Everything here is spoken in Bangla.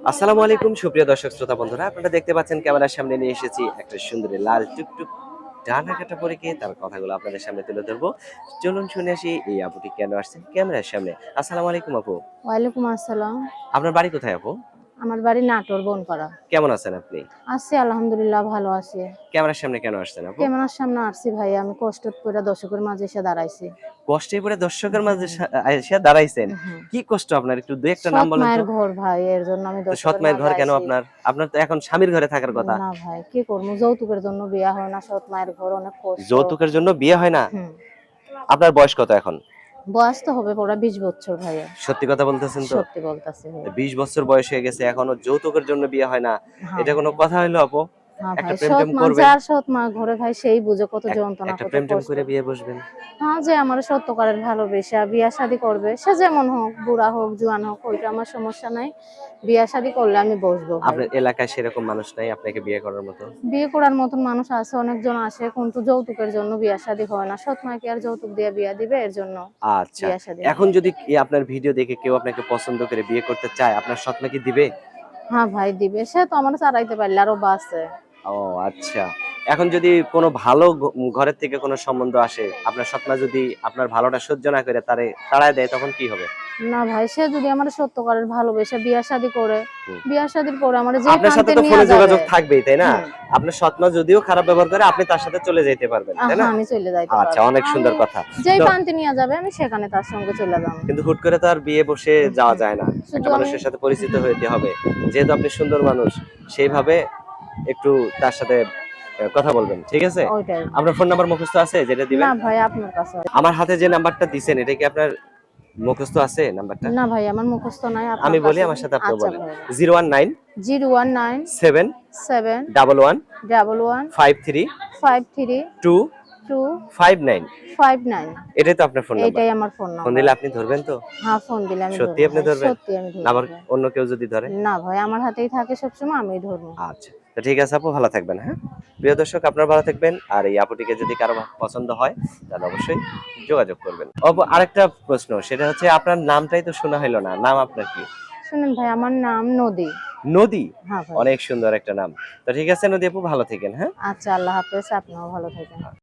আসসালামু আলাইকুম সুপ্রিয় দর্শক শ্রোতা বন্ধুরা, আপনারা দেখতে পাচ্ছেন ক্যামেরার সামনে নিয়ে এসেছি একটা সুন্দরী লাল টুকটুক ডানা কাটা পরীকে তার কথাগুলো আপনাদের সামনে তুলে ধরবো। চলুন শুনে আসি এই আপুটি কেন আসছেন ক্যামেরার সামনে। আসসালামু আলাইকুম আপু। ওয়ালাইকুম আসসালাম। আপনার বাড়ি কোথায় আপু? আমার বাড়ি নাটোর বনপাড়া। কেমন আছেন আপনি? আছি আলহামদুলিল্লাহ, ভালো আছি। ক্যামেরার সামনে কেন আসছেন আপু? ক্যামেরার সামনে আসছি ভাই, আমি কষ্ট করে দর্শকের মাঝে এসে দাঁড়াইছি। কষ্টে পড়ে দর্শকের মাঝে এসে দাঁড়াইছেন? হুম। কি কষ্ট আপনার, একটু দুই একটা নাম সৎ বলেন তো। মায়ের ঘর ভাই, এর জন্য আমি তো সৎ দর্শকের মায়ের মাঝে ঘর কেন আইছি। আপনার? আপনার তো এখন স্বামীর ঘরে থাকার কথা। না ভাই, কি করবো, যৌতুকের জন্য বিয়া হয় না, সৎ মায়ের ঘর অনেক কষ্ট। যৌতুকের জন্য বিয়ে হয় না? হুম। আপনার বয়স কত এখন? বয়স তো হবে পুরা 20 বছর ভাইয়া। সত্যি কথা বলতেছেন তো? সত্যি বলতাছি ভাইয়া। 20 বছর বয়স হয়ে গেছে, এখনো যৌতুকের জন্য বিয়ে হয় না। হ্যাঁ এটা কোনো ভাইয়া। কথা হইলো আপু? হ্যাঁ একটা ভাই, প্রেম সৎ টেম মা, করবেন, যার সৎ মা ঘরে ভাই সেই বুঝে কত যন্ত্রণা, একটা কত প্রেম টেম কষ্ট। করে বিয়ে বসবেন। হ্যাঁ, যে আমার সত্যকারের ভালোবেসে বিয়া শাদী করবে, সে যেমন হোক, বুড়া হোক জোয়ান হোক, ওইটা আমার সমস্যা নাই। বিয়া শাদী করলে আমি বসবো ভাই। আপনার এলাকায় সেরকম মানুষ নাই আপনাকে বিয়ে করার মতো? বিয়ে করার মতন মানুষ আছে, অনেকজন আসে, কিন্তু যৌতুকের জন্য বিয়া শাদী হয় না। সৎ মাকে আর যৌতুক দিয়ে বিয়া দিবে, এর জন্য আচ্ছা, বিয়া শাদী হয় এখন না। যদি আপনার ভিডিও দেখে কেউ আপনাকে পছন্দ করে বিয়ে করতে চায়, আপনার স্বপ্ন কি দিবে? হ্যাঁ ভাই দিবে, সে তো আমার চালাইতে পারলে আরো বাঁচে। ও আচ্ছা। এখন যদি কোনো ভালো ঘরের থেকে কোনো সম্বন্ধ আসে, আপনার স্বপ্ন যদি আপনার ভালোটা সহ্য না করে তারে তাড়ায় দেয়, তখন কি হবে? না ভাই, সে যদি আমার সত্যকারের ভালোবেসে বিয়া শাদী করে, হুম। বিয়া শাদীর পরে আমার যে আপনার সাথে প্রান্তে তো নিয়ে ফোনে যাবে। যোগাযোগ থাকবেই, তাই না? হুম। আপনার সৎমা যদিও খারাপ ব্যবহার করে, আপনি তার সাথে চলে যেতে পারবেন, তাই না? হ্যাঁ, আমি চলে যাইতে আচ্ছা, পারবো, অনেক আমি সুন্দর কথা। যেই তো প্রান্তে নিয়ে যাবে আমি সেখানে তার সঙ্গে চলে যাবো। কিন্তু হুট করে তো আর বিয়ে বসে যাওয়া যায় না। শুধু একটা আমি মানুষের সাথে পরিচিত হুম, হইতে হবে। যেহেতু আপনি সুন্দর মানুষ, সেইভাবে একটু তার সাথে কথা বলবেন। ঠিক আছে? ওইটাই ভাই। আপনার ফোন নাম্বার মুখস্থ আছে যেটা না দিবেন? ভাই, আপনার কাছে আমার হাতে যে নাম্বারটা দিছেন এটা কি আপনার মুখস্থ আছে নাম্বারটা? না ভাই, আমার মুখস্থ নাই, আমি আপনার বলি, কাছে আমার সাথে আপনিও আচ্ছা বলেন। ভাই। 019 019 7 7 11 11 53 53 2 2 59। 59। এটাই তো আপনার ফোন নাম্বার? এইটাই আমার ফোন ফোন নাম্বার। দিলে আপনি ধরবেন তো? হ্যাঁ, ফোন দিলে আমি সত্যি ধরবো আপনি ভাই, ধরবেন? সত্যি আমি না ধরবো আবার ভাই। অন্য কেউ যদি ধরে? না ভাই, আমার হাতেই থাকে সবসময়, আমি ধরবো। আচ্ছা, তো ঠিক আছে আপু, ভালো থাকবেন। হ্যাঁ, প্রিয় দর্শক, আপনারা ভালো থাকবেন। আর এই আপুটিকে যদি কারো পছন্দ হয় তাহলে অবশ্যই যোগাযোগ করবেন। আরেকটা প্রশ্ন, সেটা হচ্ছে আপনার নামটাই তো শোনা হলো না। নাম আপনার কি? শুনুন ভাই, আমার নাম নদী। নদী? হ্যাঁ ভাই। অনেক সুন্দর একটা নাম। তো ঠিক আছে নদী আপু, ভালো থাকেন। হ্যাঁ। আচ্ছা, আল্লাহ হাফেজ, আপনিও ভালো থাকেন।